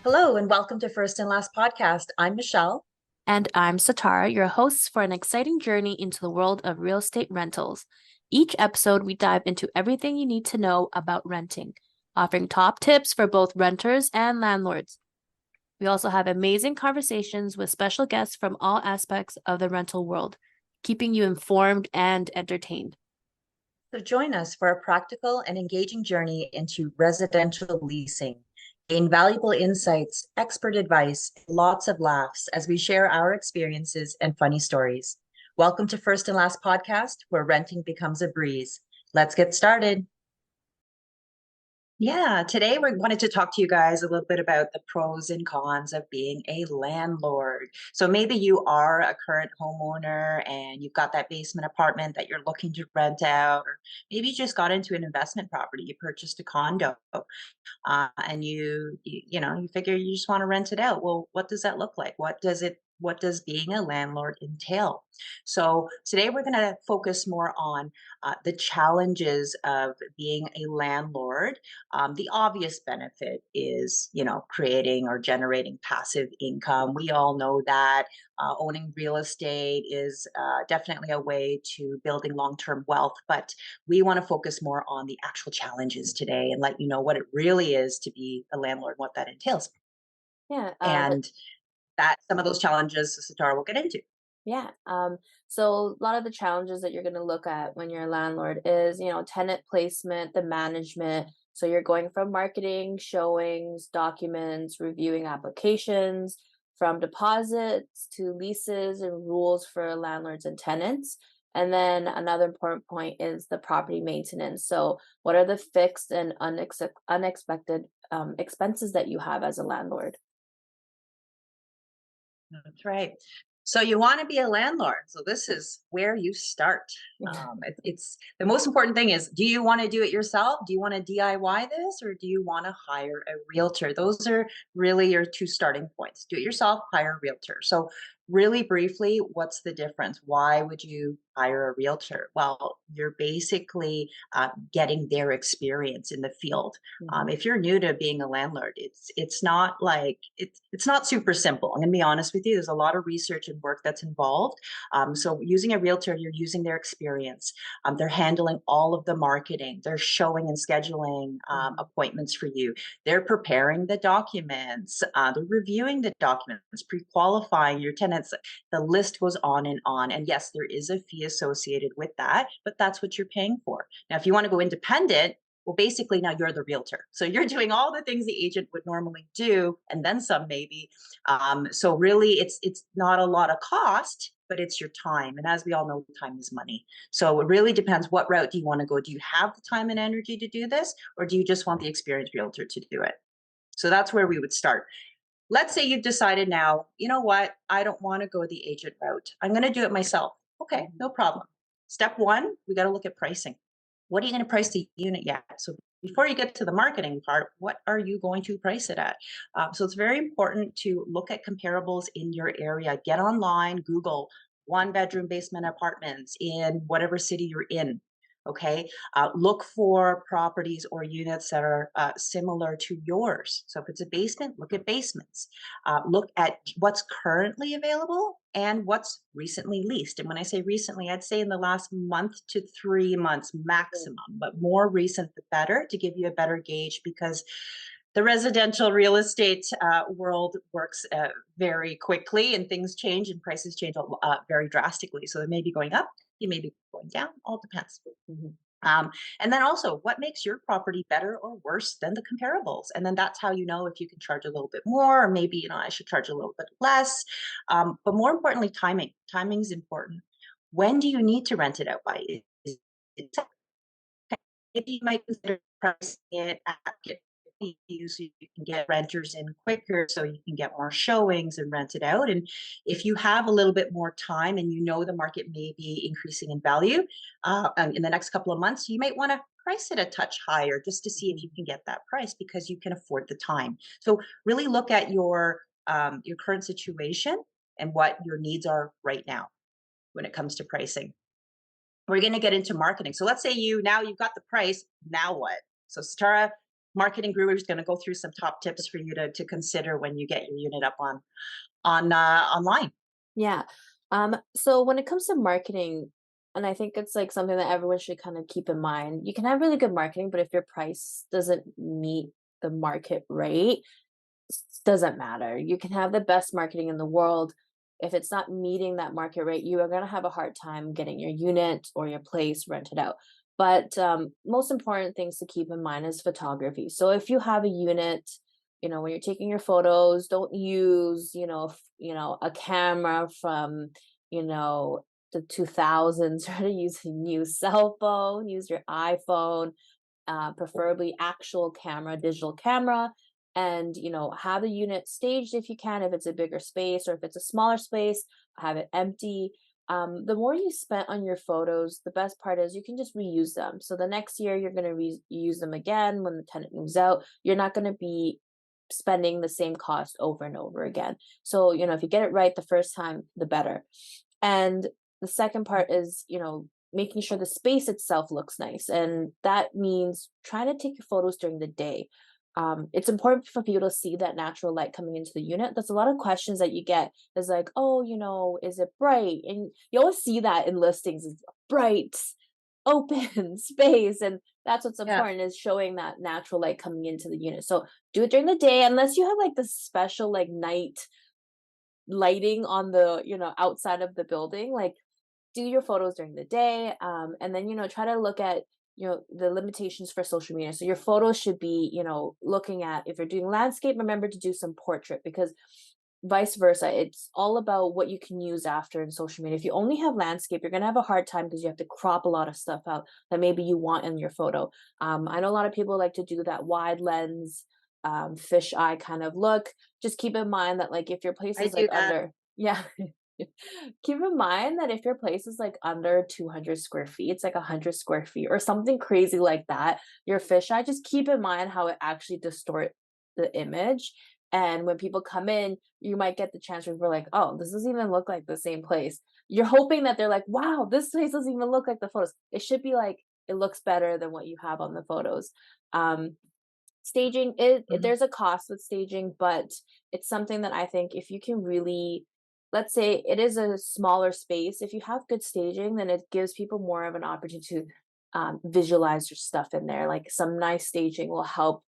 Hello and welcome to First and Last Podcast. I'm Michelle. And I'm Sitara, your host for an exciting journey into the world of real estate rentals. Each episode, we dive into everything you need to know about renting, offering top tips for both renters and landlords. We also have amazing conversations with special guests from all aspects of the rental world, keeping you informed and entertained. So join us for a practical and engaging journey into residential leasing. Gain valuable insights, expert advice, lots of laughs as we share our experiences and funny stories. Welcome to First and Last Podcast, where renting becomes a breeze. Let's get started. Yeah, today we wanted to talk to you guys a little bit about the pros and cons of being a landlord. So maybe you are a current homeowner and you've got that basement apartment that you're looking to rent out, or maybe you just got into an investment property, you purchased a condo, and you figure you just want to rent it out. Well, what does that look like? What does being a landlord entail? So today we're going to focus more on the challenges of being a landlord. The obvious benefit is, creating or generating passive income. We all know that owning real estate is definitely a way to building long-term wealth, but we want to focus more on the actual challenges today and let you know what it really is to be a landlord, what that entails. Yeah, And that some of those challenges Satara will get into. Yeah. So a lot of the challenges that you're going to look at when you're a landlord is, tenant placement, the management. So you're going from marketing, showings, documents, reviewing applications, from deposits to leases and rules for landlords and tenants. And then another important point is the property maintenance. So what are the fixed and unexpected expenses that you have as a landlord? That's right. So you want to be a landlord. So this is where you start. It's the most important thing is, do you want to do it yourself? Do you want to DIY this, or do you want to hire a realtor? Those are really your two starting points. Do it yourself, hire a realtor. So really briefly, what's the difference? Why would you hire a realtor? Well, you're basically getting their experience in the field. If you're new to being a landlord, it's not like it's not super simple. I'm going to be honest with you. There's a lot of research and work that's involved. So using a realtor, you're using their experience. They're handling all of the marketing. They're showing and scheduling appointments for you. They're preparing the documents. They're reviewing the documents, pre-qualifying your tenants. The list goes on and on. And yes, there is a fee associated with that, but that's what you're paying for. Now, if you want to go independent, well, basically now you're the realtor. So you're doing all the things the agent would normally do, and then some maybe. So really it's not a lot of cost, but it's your time. And as we all know, time is money. So it really depends, what route do you want to go? Do you have the time and energy to do this, or do you just want the experienced realtor to do it? So that's where we would start. Let's say you've decided now, you know what, I don't want to go the agent route. I'm going to do it myself. Okay, no problem. Step one, we got to look at pricing. What are you going to price the unit yet? So before you get to the marketing part, what are you going to price it at? So it's very important to look at comparables in your area. Get online, Google one bedroom basement apartments in whatever city you're in. Okay, look for properties or units that are similar to yours. So if it's a basement, look at basements. Look at what's currently available and what's recently leased. And when I say recently, I'd say in the last month to 3 months maximum, but more recent the better, to give you a better gauge, because the residential real estate world works very quickly, and things change and prices change very drastically. So they may be going up, you may be going down, all depends. And then also, what makes your property better or worse than the comparables? And then that's how you know if you can charge a little bit more, or maybe, I should charge a little bit less. But more importantly, timing. Timing is important. When do you need to rent it out by? Maybe you might consider pricing it at so you can get renters in quicker, so you can get more showings and rent it out. And if you have a little bit more time and you know the market may be increasing in value in the next couple of months, you might want to price it a touch higher just to see if you can get that price, because you can afford the time. So really look at your current situation and what your needs are right now when it comes to pricing. We're going to get into marketing. So let's say you've got the price. Now what? So Sitara, marketing guru is going to go through some top tips for you to consider when you get your unit up on online. Yeah. So when it comes to marketing, and I think it's like something that everyone should kind of keep in mind, you can have really good marketing, but if your price doesn't meet the market rate, doesn't matter. You can have the best marketing in the world. If it's not meeting that market rate, you are going to have a hard time getting your unit or your place rented out. But most important things to keep in mind is photography. So if you have a unit, when you're taking your photos, don't use, a camera from, the 2000s. Try to use a new cell phone, use your iPhone, preferably actual camera, digital camera, and have the unit staged if you can, if it's a bigger space, or if it's a smaller space, have it empty. The more you spend on your photos, the best part is you can just reuse them. So the next year you're going to reuse them again when the tenant moves out. You're not going to be spending the same cost over and over again. So if you get it right the first time, the better. And the second part is making sure the space itself looks nice. And that means trying to take your photos during the day. It's important for people to see that natural light coming into the unit. There's a lot of questions that you get. Is like, oh, is it bright? And you always see that in listings, is bright, open space. And that's what's Yeah. important, is showing that natural light coming into the unit. So do it during the day, unless you have like the special like night lighting on the, outside of the building. Like, do your photos during the day, and then try to look at the limitations for social media. So your photos should be looking at, if you're doing landscape, remember to do some portrait, because vice versa, it's all about what you can use after in social media. If you only have landscape, you're going to have a hard time because you have to crop a lot of stuff out that maybe you want in your photo. I know a lot of people like to do that wide lens, fish eye kind of look. Just keep in mind that, like, if your place I is like do that. under, yeah. Keep in mind that if your place is like under 200 square feet, it's like 100 square feet or something crazy like that, your fisheye, just keep in mind how it actually distort the image. And when people come in, you might get the chance where we're like, oh, this doesn't even look like the same place. You're hoping that they're like, wow, this place doesn't even look like the photos. It should be like, it looks better than what you have on the photos. Um, Staging Mhm. there's a cost with staging, but it's something that I think if you can really, let's say it is a smaller space, if you have good staging, then it gives people more of an opportunity to visualize your stuff in there. Like, some nice staging will help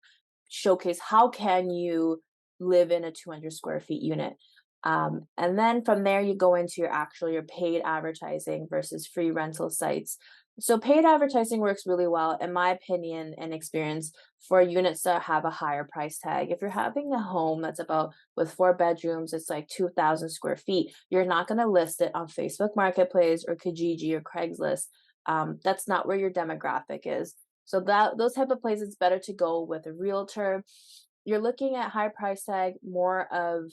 showcase how can you live in a 200 square feet unit. And then from there you go into your paid advertising versus free rental sites. So paid advertising works really well, in my opinion and experience, for units that have a higher price tag. If you're having a home that's about, with 4 bedrooms, it's like 2,000 square feet, you're not going to list it on Facebook Marketplace or Kijiji or Craigslist. That's not where your demographic is. So that those type of places, it's better to go with a realtor. You're looking at high price tag, more of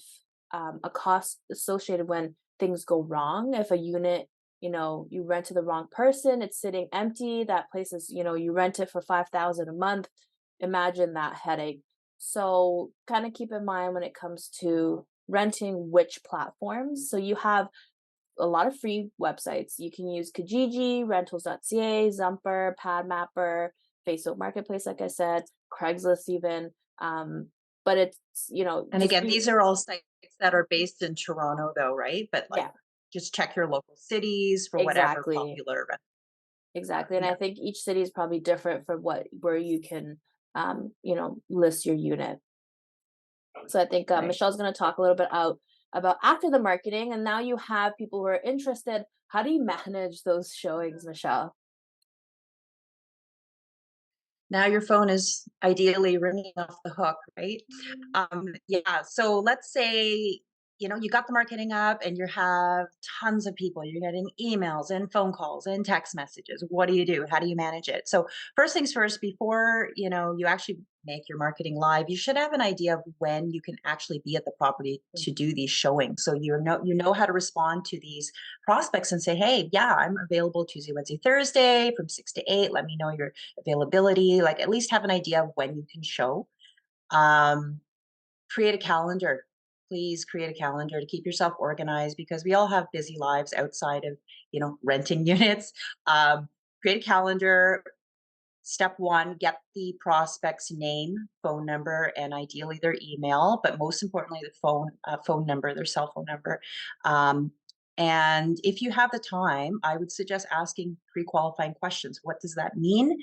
a cost associated when things go wrong. If a unit, you rent to the wrong person, it's sitting empty, that place is, you rent it for 5,000 a month. Imagine that headache. So kind of keep in mind when it comes to renting which platforms. So you have a lot of free websites. You can use Kijiji, rentals.ca, Zumper, Padmapper, Facebook Marketplace, like I said, Craigslist even. But it's, And just again, be, these are all sites that are based in Toronto though, right? But like yeah, just check your local cities for whatever exactly. popular Exactly. And I yeah, think each city is probably different for where you can, list your unit. So I think right. Michelle's going to talk a little bit about after the marketing. And now you have people who are interested. How do you manage those showings, Michelle? Now your phone is ideally ringing off the hook, right? Yeah. So let's say, you got the marketing up and you have tons of people. You're getting emails and phone calls and text messages. What do you do? How do you manage it? So first things first, before, you actually make your marketing live, you should have an idea of when you can actually be at the property to do these showings. So you know how to respond to these prospects and say, hey, yeah, I'm available Tuesday, Wednesday, Thursday from 6 to 8. Let me know your availability, like at least have an idea of when you can show. Um, Create a calendar. Please create a calendar to keep yourself organized because we all have busy lives outside of, renting units. Um, Create a calendar, Step one, get the prospect's name, phone number, and ideally their email, but most importantly, the phone number, their cell phone number. Um, and if you have the time, I would suggest asking pre-qualifying questions. What does that mean?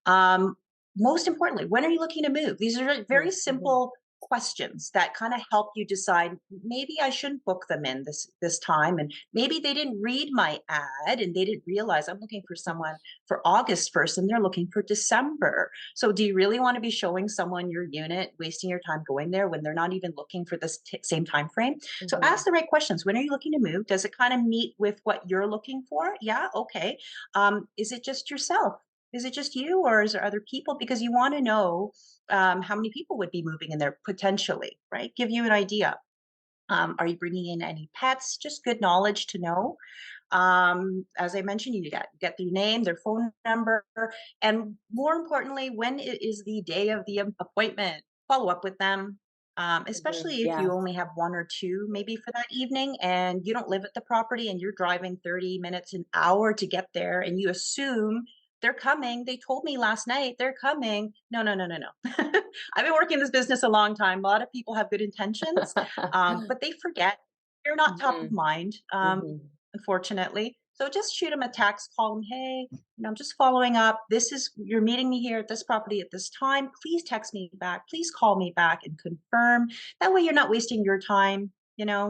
Um, Most importantly, when are you looking to move? These are very Mhm. simple questions that kind of help you decide maybe I shouldn't book them in this time, and maybe they didn't read my ad and they didn't realize I'm looking for someone for August 1st and they're looking for December. So do you really want to be showing someone your unit, wasting your time going there when they're not even looking for this same time frame? So Mhm. ask the right questions. When are you looking to move? Does it kind of meet with what you're looking for? Yeah, okay. Is it just yourself? Is it just you, or is there other people? Because you want to know how many people would be moving in there potentially, right? Give you an idea. Are you bringing in any pets? Just good knowledge to know. As I mentioned, you get their name, their phone number, and more importantly, when it is the day of the appointment, follow up with them. Mhm. Especially if you Yeah. only have one or two, maybe for that evening, and you don't live at the property, and you're driving 30 minutes, an hour to get there, and you assume they're coming. They told me last night they're coming. No, no, no, no, no. I've been working in this business a long time. A lot of people have good intentions, but they forget. They're not top of Mhm. mind. Mhm. Unfortunately. So just shoot them a text, call them, hey, I'm just following up. You're meeting me here at this property at this time. Please text me back. Please call me back and confirm. That way you're not wasting your time,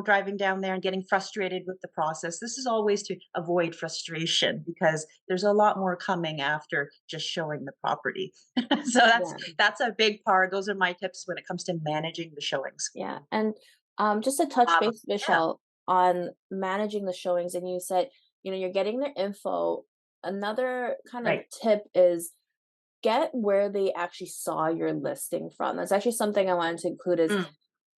driving down there and getting frustrated with the process. This is always to avoid frustration because there's a lot more coming after just showing the property. So that's Yeah. that's a big part. Those are my tips when it comes to managing the showings. Yeah. And just to touch base, Yeah, Michelle, on managing the showings, and you said, you're getting their info. Another kind of right. tip is get where they actually saw your listing from. That's actually something I wanted to include is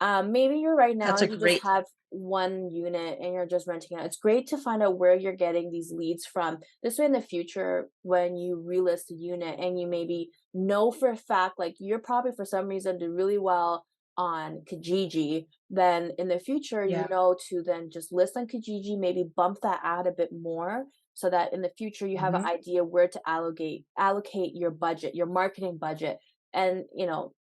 Mm, maybe you're right now, that's a you just great tip. have one unit and you're just renting out. It's great to find out where you're getting these leads from. This way, in the future, when you relist a unit and you maybe know for a fact, like your property for some reason did really well on Kijiji, then in the future, Yeah. to then just list on Kijiji, maybe bump that ad a bit more so that in the future you have an Mhm. idea where to allocate your budget, your marketing budget. And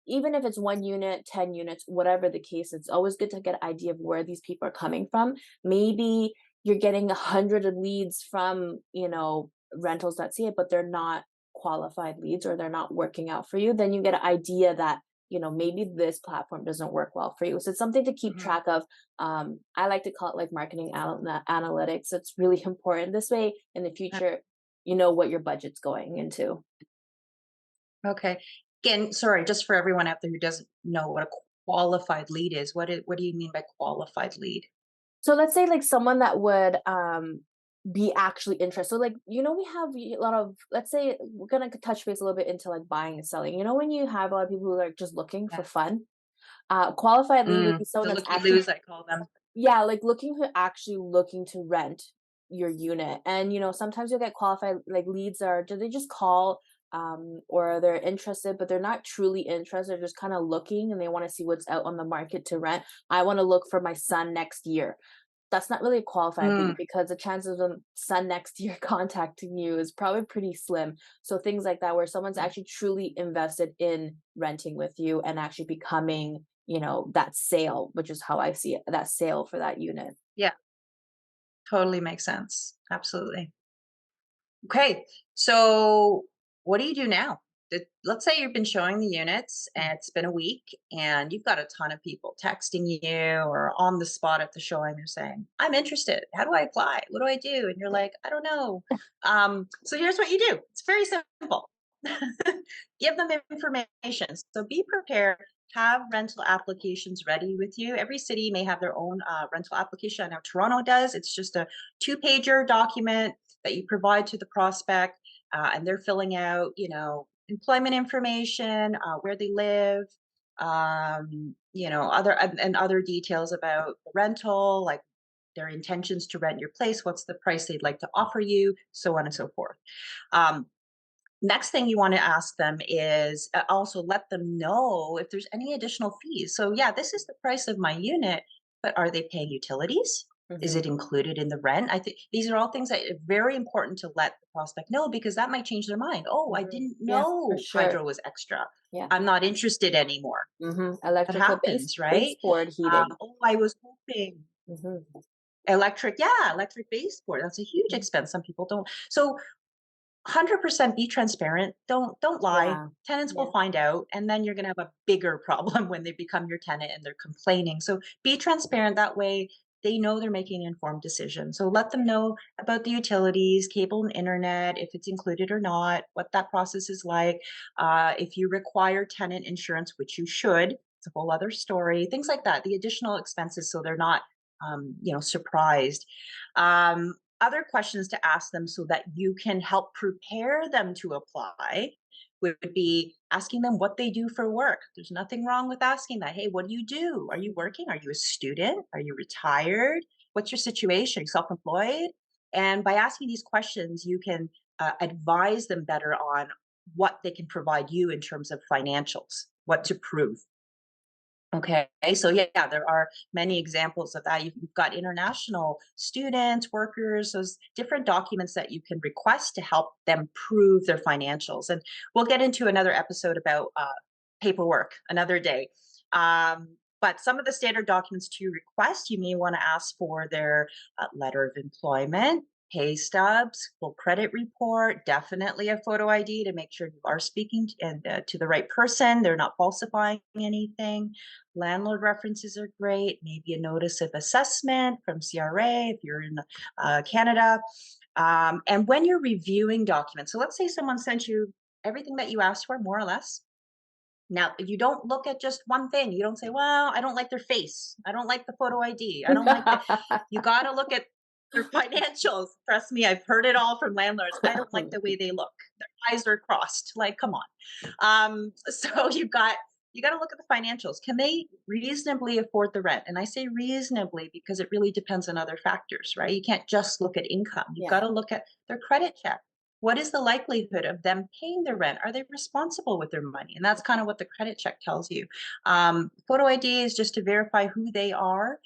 even if it's 1 unit, 10 units, whatever the case, it's always good to get an idea of where these people are coming from. Maybe you're getting 100 of leads from, rentals.ca, but they're not qualified leads or they're not working out for you. Then you get an idea that, maybe this platform doesn't work well for you. So it's something to keep Mhm. track of. I like to call it like marketing analytics. It's really important. This way, in the Uh, future, you know what your budget's going into. Okay. Again, sorry, just for everyone out there who doesn't know what a qualified lead is, what do you mean by qualified lead? So let's say like someone that would be actually interested. So like we have a lot of, let's say we're gonna touch base a little bit into like buying and selling. When you have a lot of people who are just looking for Yeah. fun, qualified lead would be someone The that's looky actually, loos, I call them. yeah, like looking to rent your unit. And sometimes you'll get qualified like leads are, do they just call or they're interested but they're not truly interested, they're just kind of looking and they want to see what's out on the market to rent. I want to look for my son next year. That's not really a qualified lead Mm, because the chances of son next year contacting you is probably pretty slim. So things like that where someone's mm. actually truly invested in renting with you and actually becoming, that sale, which is how I see it, that sale for that unit. Yeah, totally makes sense. Absolutely. Okay. So what do you do now? Let's say you've been showing the units and it's been a week and you've got a ton of people texting you or on the spot at the showing. They're saying, I'm interested. How do I apply? What do I do? And you're like, I don't know. So here's what you do. It's very simple. Give them information. So be prepared. Have rental applications ready with you. Every city may have their own rental application. I know Toronto does. It's just a two-pager document that you provide to the prospect, and they're filling out, employment information, where they live, and other details about the rental, like their intentions to rent your place, what's the price they'd like to offer you, so on and so forth. Um, Next thing you want to ask them is also let them know if there's any additional fees. So, yeah, this is the price of my unit, but are they paying utilities? Is Mhm. it included in the rent? I think these are all things that are very important to let the prospect know because that might change their mind. Oh, I Mhm. didn't Yeah, for know sure. hydro was extra. Yeah. I'm not interested anymore. That Electrical happens, right? baseboard heating. Oh, I was hoping Mhm. electric baseboard. That's a huge Mhm. expense. Some people don't. So 100% be transparent. Don't lie. Yeah. Tenants will Yeah. find out, and then you're gonna have a bigger problem when they become your tenant and they're complaining. So be transparent. That way they know they're making an informed decision. So let them know about the utilities, cable and internet, if it's included or not, what that process is like. If you require tenant insurance, which you should, it's a whole other story. Things like that, the additional expenses, so they're not, surprised. Other questions to ask them so that you can help prepare them to apply would be asking them what they do for work. There's nothing wrong with asking that. Hey, what do you do? Are you working? Are you a student? Are you retired? What's your situation? Are you self-employed? And by asking these questions, you can advise them better on what they can provide you in terms of financials, what to prove. Okay, so yeah, there are many examples of that. You've got international students, workers, those different documents that you can request to help them prove their financials. And we'll get into another episode about paperwork another day. But some of the standard documents to request, you may want to ask for their letter of employment, pay stubs, full credit report, definitely a photo ID to make sure you are speaking to the right person. They're not falsifying anything. Landlord references are great. Maybe a notice of assessment from CRA if you're in Canada. And when you're reviewing documents, so let's say someone sent you everything that you asked for, more or less. Now, you don't look at just one thing. You don't say, well, I don't like their face. I don't like the photo ID. I don't like the, you got to look at their financials. Trust me, I've heard it all from landlords. I don't like the way they look. Their eyes are crossed. Like, come on. So you got to look at the financials. Can they reasonably afford the rent? And I say reasonably because it really depends on other factors, right? You can't just look at income. You've got Yeah. to look at their credit check. What is the likelihood of them paying their rent? Are they responsible with their money? And that's kind of what the credit check tells you. Photo ID is just to verify who they are.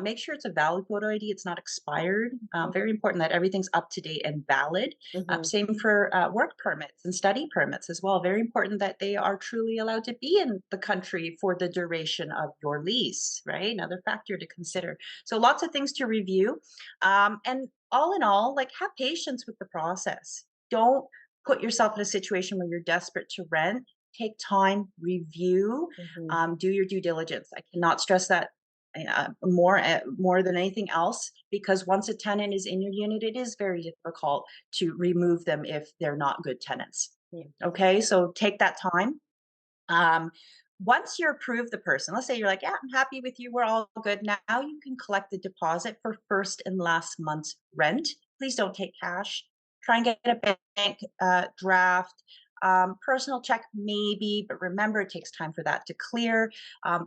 Make sure it's a valid photo ID, it's not expired. Very important that everything's up to date and valid. Mhm. Same for work permits and study permits as well. Very important that they are truly allowed to be in the country for the duration of your lease, right? Another factor to consider. So lots of things to review. And all in all, like have patience with the process. Don't put yourself in a situation where you're desperate to rent. Take time, review, Mhm. do your due diligence. I cannot stress that more than anything else because once a tenant is in your unit, it is very difficult to remove them if they're not good tenants. Yeah. Okay, so take that time. Um, Once you approve the person, let's say you're like, yeah, I'm happy with you, we're all good. Now you can collect the deposit for first and last month's rent. Please don't take cash. Try and get a bank draft. Personal check, maybe, but remember it takes time for that to clear.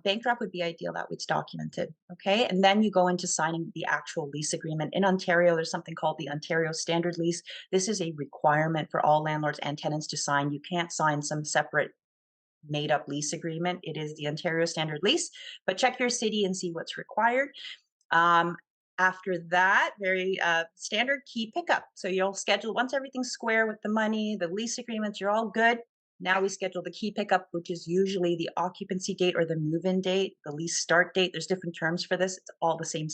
Bank draft would be ideal, that way it's documented. Okay. And then you go into signing the actual lease agreement. In Ontario, there's something called the Ontario Standard Lease. This is a requirement for all landlords and tenants to sign. You can't sign some separate made up lease agreement. It is the Ontario Standard Lease, but check your city and see what's required. Um, After that, very standard key pickup. So you'll schedule once everything's square with the money, the lease agreements, you're all good. Now we schedule the key pickup, which is usually the occupancy date or the move in date, the lease start date. There's different terms for this. It's all the same.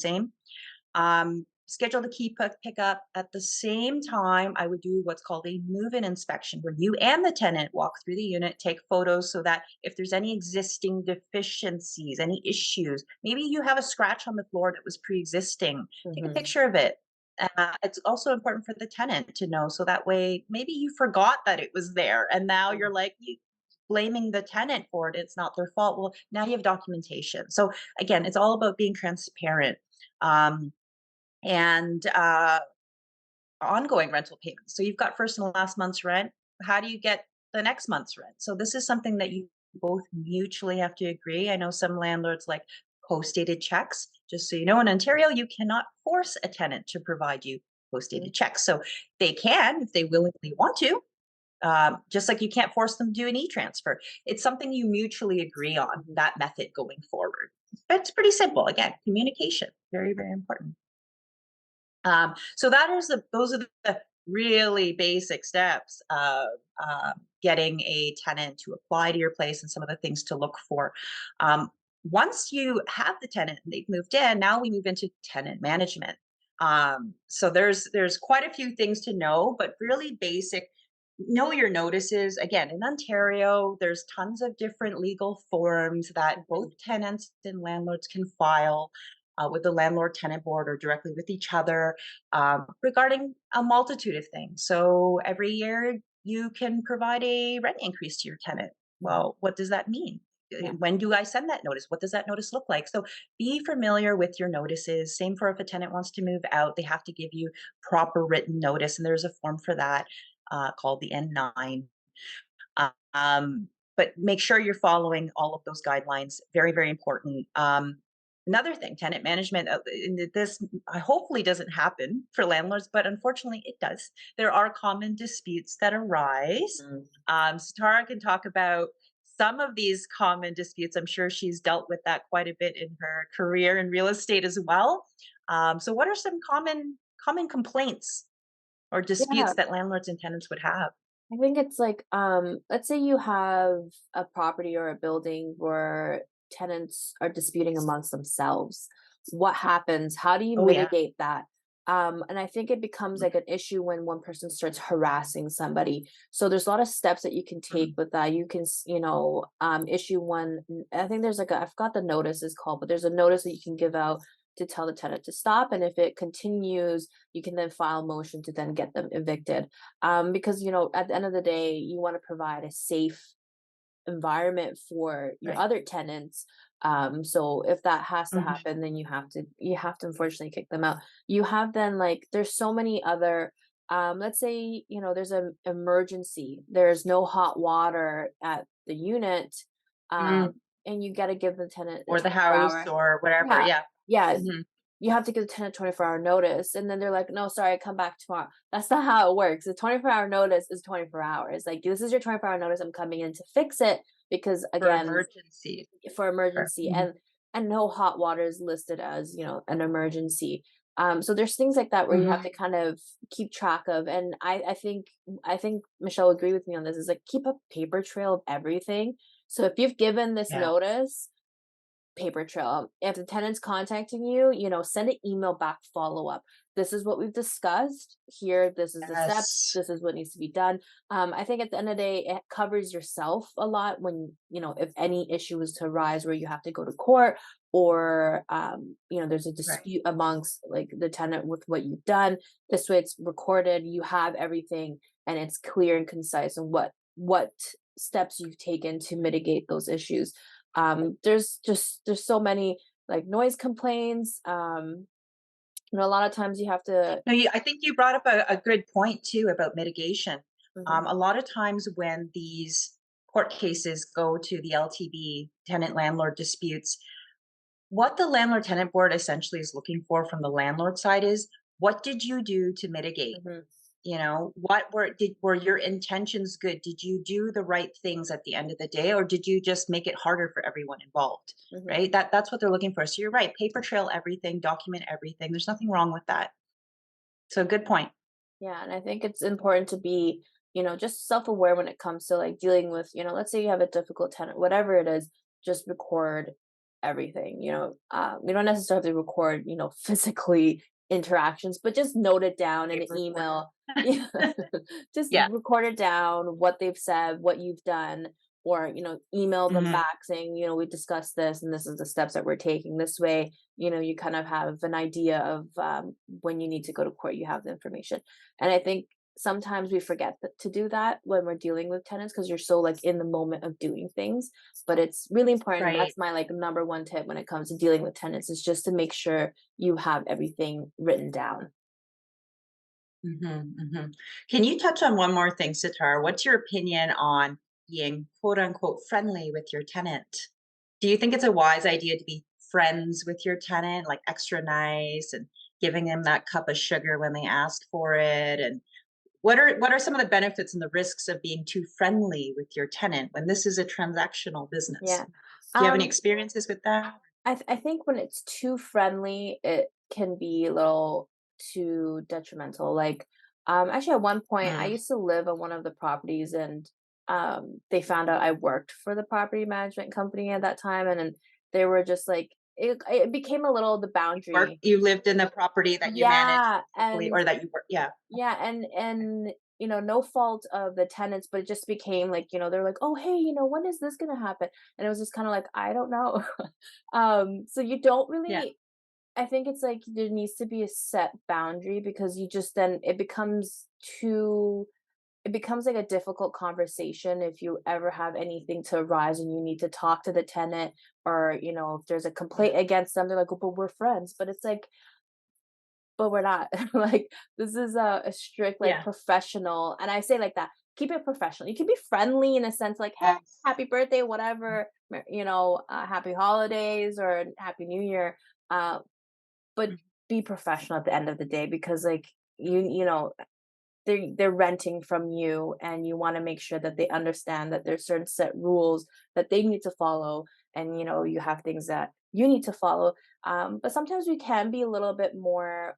Schedule the pickup at the same time. I would do what's called a move-in inspection, where you and the tenant walk through the unit, take photos, so that if there's any existing deficiencies, any issues, maybe you have a scratch on the floor that was pre-existing, take a Mhm. picture of it. It's also important for the tenant to know, so that way maybe you forgot that it was there, and now Yeah. you're like blaming the tenant for it. It's not their fault. Well, now you have documentation. So again, it's all about being transparent. Um, and Ongoing rental payments. So you've got first and last month's rent. How do you get the next month's rent? So this is something that you both mutually have to agree. I know some landlords like post-dated checks. Just so you know, in Ontario, you cannot force a tenant to provide you Mhm. post-dated checks. So they can if they willingly want to. Just like you can't force them to do an e-transfer. It's something you mutually agree on, Mhm. that method going forward. But it's pretty simple. Again, communication, very, very important. So that is those are the really basic steps of getting a tenant to apply to your place and some of the things to look for. Um, Once you have the tenant and they've moved in, now we move into tenant management. So there's quite a few things to know, but really basic. Know your notices. Again, in Ontario, there's tons of different legal forms that both Mhm. tenants and landlords can file with the landlord tenant board or directly with each other regarding a multitude of things. So every year you can provide a rent increase to your tenant. Well, what does that mean? Yeah. When do I send that notice? What does that notice look like? So be familiar with your notices. Same for if a tenant wants to move out, they have to give you proper written notice, and there's a form for that called the N9. Um, but make sure you're following all of those guidelines. Very, very important. Another thing, tenant management. This hopefully doesn't happen for landlords, but unfortunately, it does. There are common disputes that arise. Mhm. Sitara can talk about some of these common disputes. I'm sure she's dealt with that quite a bit in her career in real estate as well. So, what are some common complaints or disputes Yeah. that landlords and tenants would have? I think it's like, let's say you have a property or a building where tenants are disputing amongst themselves. What happens? How do you Oh yeah. mitigate that? And I think it becomes like an issue when one person starts harassing somebody. So there's a lot of steps that you can take Mhm. with that. You can, issue one. I think there's like I forgot the notice is called, but there's a notice that you can give out to tell the tenant to stop. And if it continues, you can then file motion to then get them evicted, because at the end of the day you want to provide a safe environment for your Right. other tenants. So if that has to Mhm. happen, then you have to unfortunately kick them out. You have then, like, there's so many other, let's say, there's an emergency, there's no hot water at the unit, Mm. and you got to give the tenant a Or the 24 house hour. or whatever, Yeah, yeah. yeah, Mhm. you have to give the tenant 24-hour notice, and then they're like, "No, sorry, come back tomorrow." That's not how it works. The 24-hour notice is 24 hours. Like, "This is your 24-hour notice, I'm coming in to fix it," because, For again, emergency. for Sure. emergency, Mhm. and no hot water is listed as, an emergency. So there's things like that where you have Mhm. to kind of keep track of, and I think Michelle will agree with me on this, is like, keep a paper trail of everything. So if you've given this Yeah. notice, paper trail. If the tenant's contacting you, send an email back follow up. This is what we've discussed here. This is the steps. Yes. This is what needs to be done. I think at the end of the day, it covers yourself a lot when, if any issue is to arise where you have to go to court, or, there's a Right. dispute amongst, like, the tenant with what you've done. This way it's recorded. You have everything, and it's clear and concise on what steps you've taken to mitigate those issues. There's so many, like, noise complaints. A lot of times you have to. No, I think you brought up a good point too about mitigation. Mhm, A lot of times when these court cases go to the LTB, tenant landlord disputes, what the landlord tenant board essentially is looking for from the landlord side is, what did you do to mitigate? mhm, Were your intentions good? Did you do the right things at the end of the day, or did you just make it harder for everyone involved? mhm. Right? That's what they're looking for. So you're right. Paper trail everything, document everything. There's nothing wrong with that. So good point. Yeah, and I think it's important to be, just self-aware when it comes to, like, dealing with, let's say you have a difficult tenant, whatever it is, just record everything. We don't necessarily record, physically interactions, but just note it down in an Paper trail. email. Yeah. Just Yeah. record it down, what they've said, what you've done, or, email them Mhm. back saying, we discussed this and this is the steps that we're taking. This way, you kind of have an idea of, when you need to go to court, you have the information. And I think sometimes we forget to do that when we're dealing with tenants, because you're so, like, in the moment of doing things. But it's really important. Right. That's my, like, number one tip when it comes to dealing with tenants, is just to make sure you have everything written down. Mhm, mhm. Can you touch on one more thing, Sitar? What's your opinion on being quote unquote friendly with your tenant? Do you think it's a wise idea to be friends with your tenant, like extra nice and giving them that cup of sugar when they ask for it? And what are some of the benefits and the risks of being too friendly with your tenant when this is a transactional business? Yeah. Do you have any Um, experiences with that? I think when it's too friendly, it can be a little too detrimental. Like, actually, at one point, I Mm. used to live on one of the properties, and they found out I worked for the property management company at that time, and then they were just like, it became a little the boundary. You lived in the property that you managed Yeah, physically, or that you were, yeah. yeah, and no fault of the tenants, but it just became like, they're like, "Oh, hey, when is this gonna happen?" And it was just kind of like, I don't know. So you don't Yeah. really. I think it's like there needs to be a set boundary, because you just then too it becomes like a difficult conversation if you ever have anything to arise and you need to talk to the tenant, or if there's a complaint Mm. against them, they're like, "Oh, but we're friends." But it's like, but we're not. Like, this is a strict, like, Yeah. professional, and I say like that, keep it professional. You can be friendly in a sense, like, "Hey, Yes. happy birthday," whatever, happy holidays or happy New Year, but Mhm. be professional at the end of the day, because, like, they're renting from you, and you wanna make sure that they understand that there's certain set rules that they need to follow, and, you have things that you need to follow, but sometimes we can be a little bit more,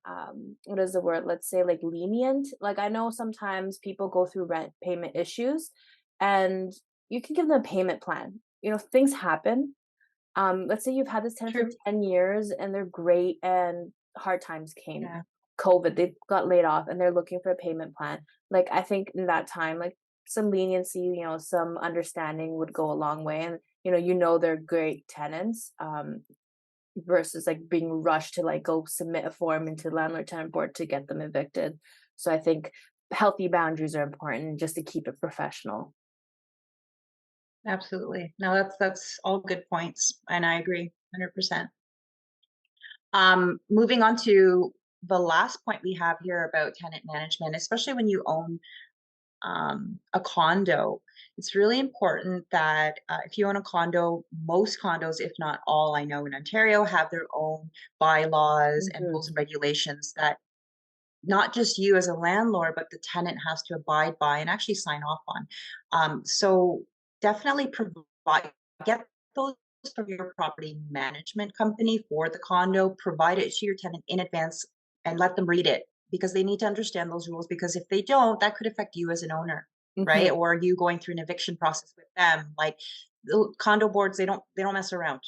what is the word? Let's say, like, lenient. Like, I know sometimes people go through rent payment issues, and you can give them a payment plan. Things happen. Let's say you've had this tenant for True. 10 years and they're great, and hard times came. Yeah. COVID, they got laid off and they're looking for a payment plan. Like, I think in that time, like, some leniency, some understanding would go a long way. And, they're great tenants, versus like being rushed to like go submit a form into landlord tenant board to get them evicted. So I think healthy boundaries are important, just to keep it professional. Absolutely. No, that's all good points, and I agree 100%. Moving on to the last point we have here about tenant management, especially when you own a condo, it's really important that if you own a condo, most condos, if not all, I know in Ontario, have their own bylaws and rules Mhm. and regulations that not just you as a landlord, but the tenant has to abide by and actually sign off on. So definitely provide get those from your property management company for the condo. Provide it to your tenant in advance and let them read it, because they need to understand those rules. Because if they don't, that could affect you as an owner, Mhm. right? Or you going through an eviction process with them. Like the condo boards, they don't mess around.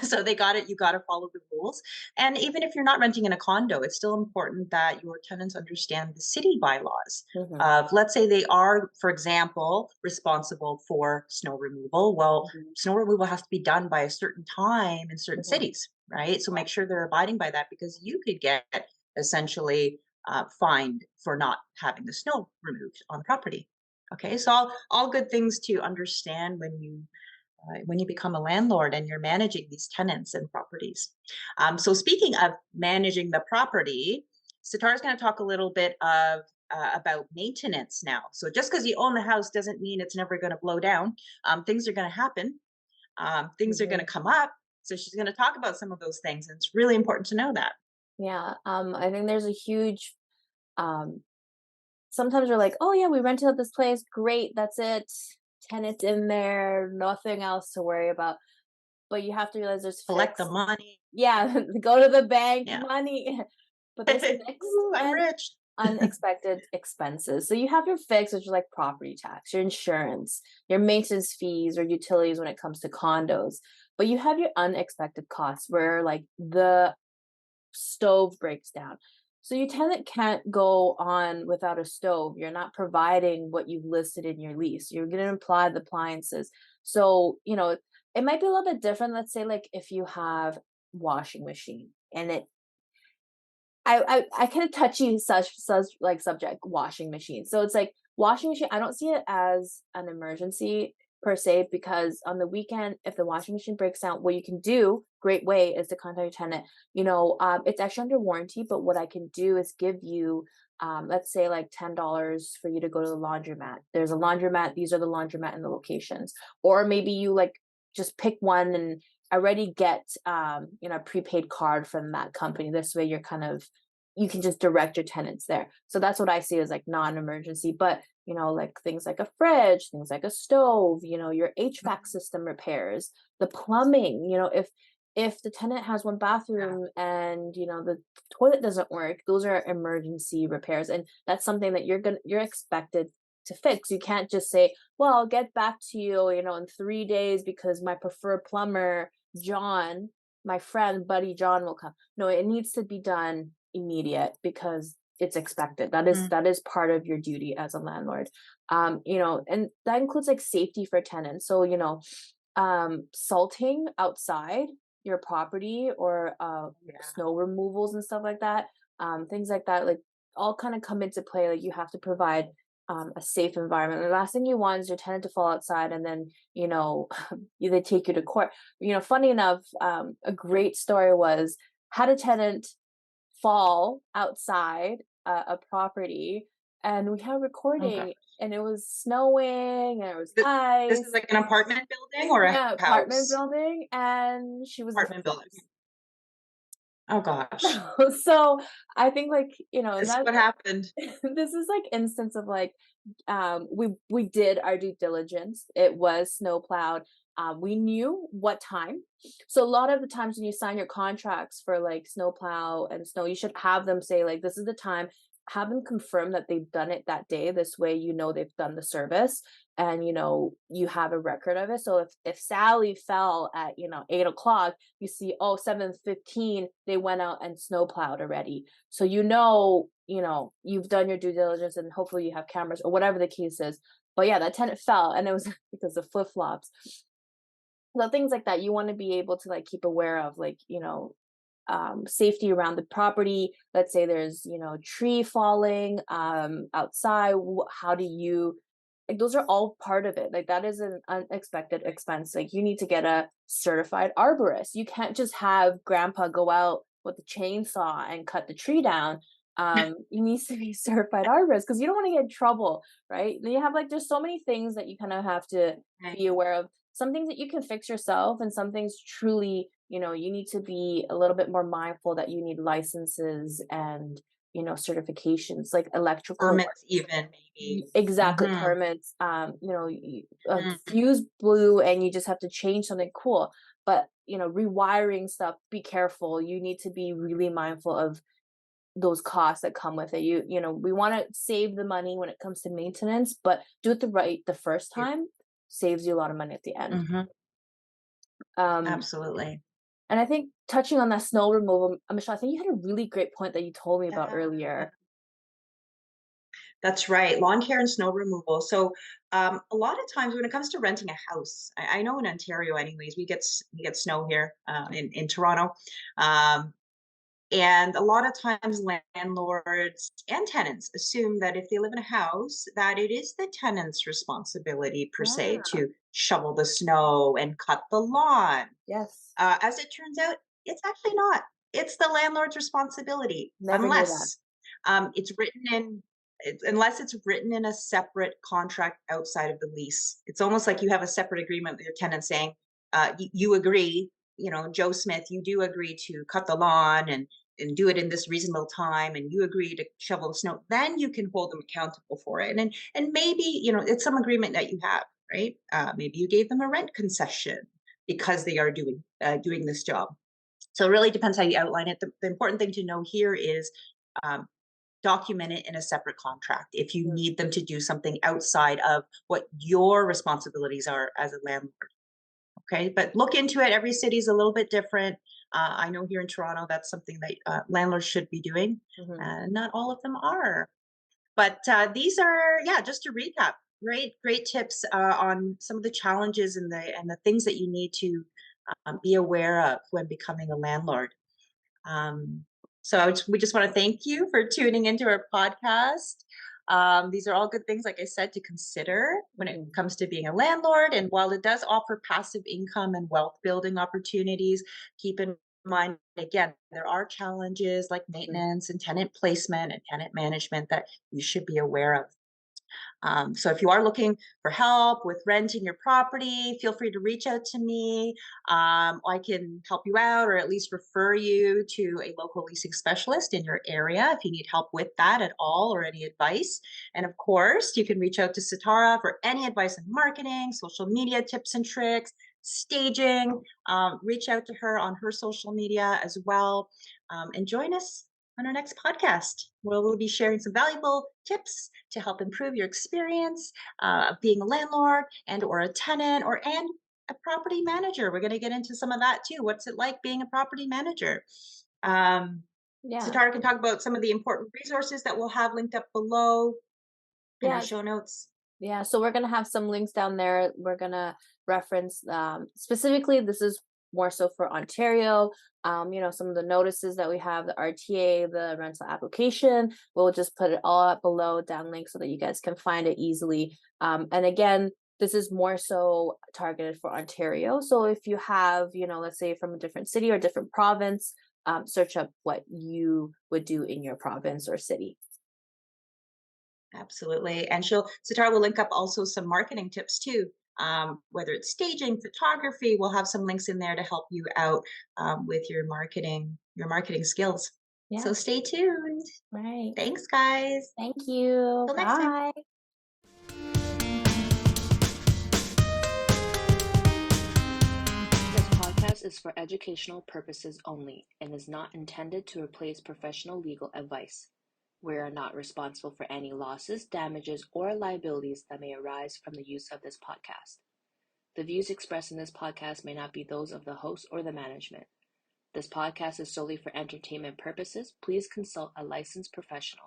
So they got it. You got to follow the rules. And even if you're not renting in a condo, it's still important that your tenants understand the city bylaws Mhm. of, let's say they are, for example, responsible for snow removal. Well, Mhm. snow removal has to be done by a certain time in certain Mhm. cities, right? So make sure they're abiding by that, because you could get essentially fined for not having the snow removed on property. Okay, so all good things to understand when you become a landlord and you're managing these tenants and properties. So speaking of managing the property, Sitar is going to talk a little bit about maintenance now. So just because you own the house doesn't mean it's never going to blow down. Things are going to happen. Things are going to Mhm. come up. So she's going to talk about some of those things, and it's really important to know that. Yeah, I think there's a huge, um sometimes we're like, "Oh, yeah, we rented out this place, great, that's it. Tenants in there, nothing else to worry about." But you have to realize there's Collect the fixed. money. Yeah, go to the bank, Yeah. money. But there's fixed Ooh, I'm and rich. unexpected expenses. So you have your fixed, which is like property tax, your insurance, your maintenance fees or utilities when it comes to condos. But you have your unexpected costs, where like the stove breaks down. So your tenant can't go on without a stove. You're not providing what you've listed in your lease. You're going to imply the appliances. So, it might be a little bit different. Let's say like if you have washing machine, and I kind of touchy such like subject, washing machine. So it's like washing machine. I don't see it as an emergency per se, because on the weekend, if the washing machine breaks down, what you can do, great way, is to contact your tenant. It's actually under warranty, but what I can do is give you, let's say like $10 for you to go to the laundromat. There's a laundromat. These are the laundromat and the locations, or maybe you like just pick one and already get a prepaid card from that company. This way you're kind of, you can just direct your tenants there. So that's what I see as like non-emergency. But like things like a fridge, things like a stove, your HVAC Mhm. system repairs, the plumbing, if if the tenant has one Yeah. bathroom and, the toilet doesn't work, those are emergency repairs, and that's something that you're expected to fix. You can't just say, "Well, I'll get back to you, in 3 days because my preferred plumber, John, my friend buddy John will come." No, it needs to be done immediate because it's expected. That is Mm, that is part of your duty as a landlord. And that includes like safety for tenants. So, salting outside your property or yeah. snow removals and stuff like that, things like that, like all kind of come into play. Like you have to provide a safe environment. The last thing you want is your tenant to fall outside and then they take you to court. Funny enough, a great story was, had a tenant fall outside a property, and we had a Oh god. recording, and it was snowing and there was This is ice. like an apartment building or a Yeah, apartment house? building, and she was in Apartment building. flip-flops. Oh gosh. So, I think, like, This is that what happened. this is, like, instance of, like, we did our due diligence. It was snow plowed. We knew what time. So, a lot of the times when you sign your contracts for, like, snow plow and snow, you should have them say, like, "This is the time." Have them confirm that they've done it that day. This way, they've done the service, and, you have a record of it. So if Sally fell at, 8 o'clock, you see, oh, 7:15, they went out and snow plowed already. So you've done your due diligence, and hopefully you have cameras or whatever the case is. But yeah, that tenant fell, and it was because of flip-flops. So things like that you want to be able to like keep aware of, like, safety around the property. Let's say there's, tree falling outside. How do you, like, those are all part of it. Like that is an unexpected expense. Like you need to get a certified arborist. You can't just have grandpa go out with the chainsaw and cut the tree down. You needs to be certified arborist because you don't want to get in trouble, right? Then you have like there's so many things that you kind of have to Right. be aware of. Some things that you can fix yourself, and some things truly, you need to be a little bit more mindful that you need licenses and, certifications like electrical work. Permits even maybe. Exactly, Mhm. permits. A fuse blew and you just have to change something, cool. But, rewiring stuff, be careful. You need to be really mindful of those costs that come with it. We want to save the money when it comes to maintenance, but do it the first Yeah. time, saves you a lot of money at the end. Mhm. Um, Absolutely. And I think touching on that snow removal, Michelle, I think you had a really great point that you told me about Yeah. earlier. That's right, lawn care and snow removal. So, a lot of times when it comes to renting a house, I know in Ontario, anyways, we get snow here in Toronto, um, and a lot of times landlords and tenants assume that if they live in a house, that it is the tenant's responsibility per se Yeah. to shovel the snow and cut the lawn. Yes. As it turns out, it's actually not. It's the landlord's responsibility, Never knew that. unless it's written in. Unless it's written in a separate contract outside of the lease. It's almost like you have a separate agreement with your tenant saying, you agree, Joe Smith, you do agree to cut the lawn and do it in this reasonable time, and you agree to shovel the snow. Then you can hold them accountable for it, and maybe it's some agreement that you have, right? Maybe you gave them a rent concession because they are doing this job. So it really depends how you outline it. The important thing to know here is um, document it in a separate contract if you Mm, need them to do something outside of what your responsibilities are as a landlord. Okay, but look into it. Every city is a little bit different. I know here in Toronto, that's something that landlords should be doing. mhm, Not all of them are. But these are, yeah, just to recap, great tips on some of the challenges and the things that you need to be aware of when becoming a landlord. Um, so we just want to thank you for tuning into our podcast. These are all good things, like I said, to consider when it mhm, comes to being a landlord. And while it does offer passive income and wealth building opportunities, keep in mind, again, there are challenges like mhm. maintenance and tenant placement and tenant management that you should be aware of. So if you are looking for help with renting your property, feel free to reach out to me. I can help you out or at least refer you to a local leasing specialist in your area if you need help with that at all or any advice. And of course, you can reach out to Sitara for any advice on marketing, social media tips and tricks, staging. Reach out to her on her social media as well. And join us on our next podcast, where we'll be sharing some valuable tips to help improve your experience of being a landlord and or a tenant and a property manager. We're going to get into some of that too. What's it like being a property manager? Yeah. Satara can talk about some of the important resources that we'll have linked up below in our Yeah. show notes. Yeah, so we're gonna have some links down there. We're gonna reference specifically. This is more so for Ontario. Some of the notices that we have, the RTA, the rental application. We'll just put it all up below, down link, so that you guys can find it easily. And again, this is more so targeted for Ontario. So if you have, let's say from a different city or different province, search up what you would do in your province or city. Absolutely. And Sitara will link up also some marketing tips too. Whether it's staging, photography, we'll have some links in there to help you out with your marketing skills. Yeah, So stay tuned. right. Thanks, guys. Thank you. Till next time. Bye. This podcast is for educational purposes only and is not intended to replace professional legal advice. We are not responsible for any losses, damages, or liabilities that may arise from the use of this podcast. The views expressed in this podcast may not be those of the host or the management. This podcast is solely for entertainment purposes. Please consult a licensed professional.